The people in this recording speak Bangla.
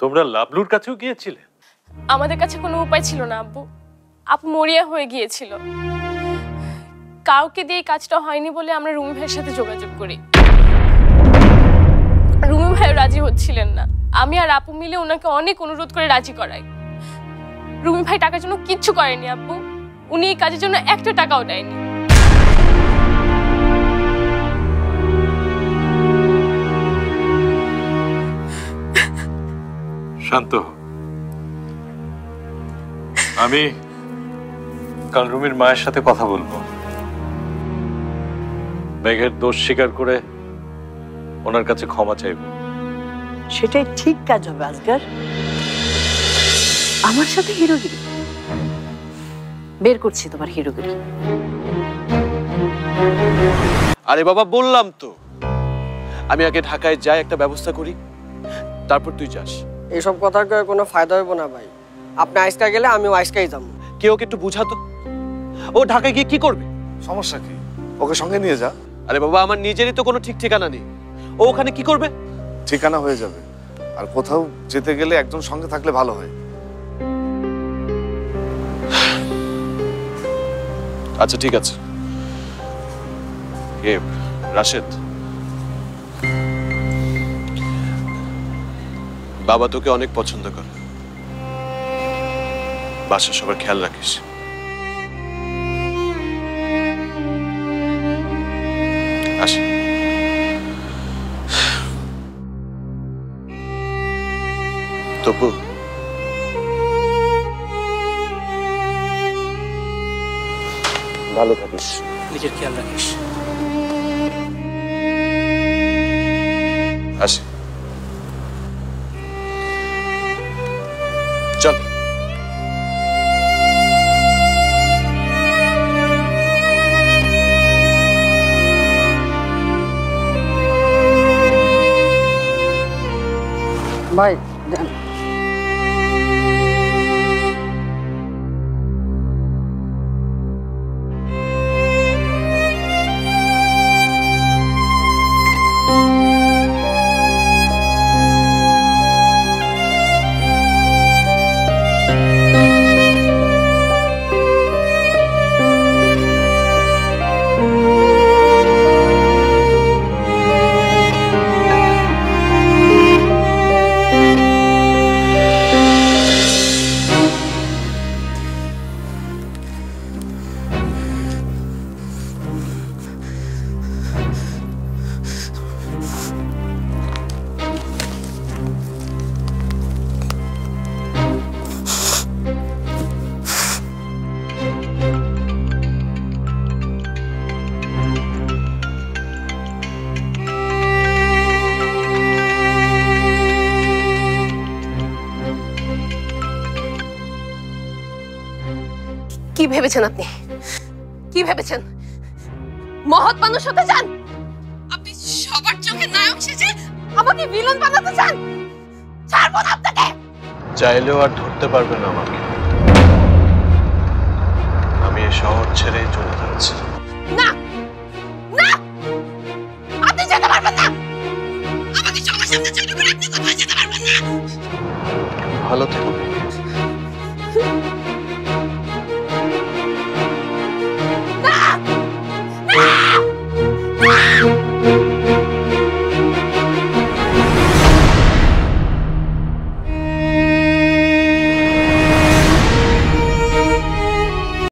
তোমরা লাবলুর কাছেও গিয়েছিলে? আমাদের কাছে কোনো উপায় ছিল না আব্বু। আপু মরিয়া হয়ে গিয়েছিল। কাউকে দিয়ে কাজটা হয়নি বলে আমরা রুমি ভাইয়ের সাথে যোগাযোগ করি। রুমি ভাইও রাজি হচ্ছিলেন না। আমি আর আপু মিলে ওনাকে অনেক অনুরোধ করে রাজি করাই। রুমি ভাই টাকার জন্য কিচ্ছু করেনি আব্বু। উনি এই কাজের জন্য একটা টাকাও দেয়নি। শান্ত, আমি কাল রুমির মায়ের সাথে কথা বলবো। মেঘের দোষ স্বীকার করে ওনার কাছে ক্ষমা চাইব। সেটাই ঠিক কাজ হবে আজগার। আমার সাথে হিরোগিরি বের করছি, তোমার হিরোগিরি। আরে বাবা, বললাম তো আমি আগে ঢাকায় যাই, একটা ব্যবস্থা করি, তারপর তুই যাস। এইসব কথা কোনো ফায়দা হইব না ভাই। আপনি আইসকা গেলে আমিও আইসকাই যাবো। কেউ ওকে একটু বুঝাতো, ও ঢাকায় গিয়ে কি করবে? সমস্যা কি, ওকে সঙ্গে নিয়ে যা। আরে বাবা, আমার নিজেরই তো কোনো ঠিক ঠিকানা নেই, ও ওখানে কি করবে? ঠিকানা হয়ে যাবে। আর কোথাও যেতে গেলে একজন সঙ্গে থাকলে ভালো হয়। আচ্ছা ঠিক আছে। এ রাশেদ, বাবা তোকে অনেক পছন্দ করে, বাসার সবার খেয়াল রাখিস। আসি। তবু ভালো থাকিস, নিজের খেয়াল রাখিস। আসি। চল। ভাই দেন। কি ভেবেছেন আপনি? কি ভেবেছেন মহৎ মানুষ হতে চান? আপনি সবার চোখে নায়ক সেজে আমাকে ভিলেন বানাতে চান? ছাড়বো না আপনাকে। চাইলেও আর ধরতে পারবে না আমাকে। আমি এই শহর ছেড়েই চলে যাচ্ছি। না না, আপনি যেতে পারবেন না। আমাকে সবার সামনে ছোট করে আপনি কোথাও যেতে পারবেন না। ভালো থেকো।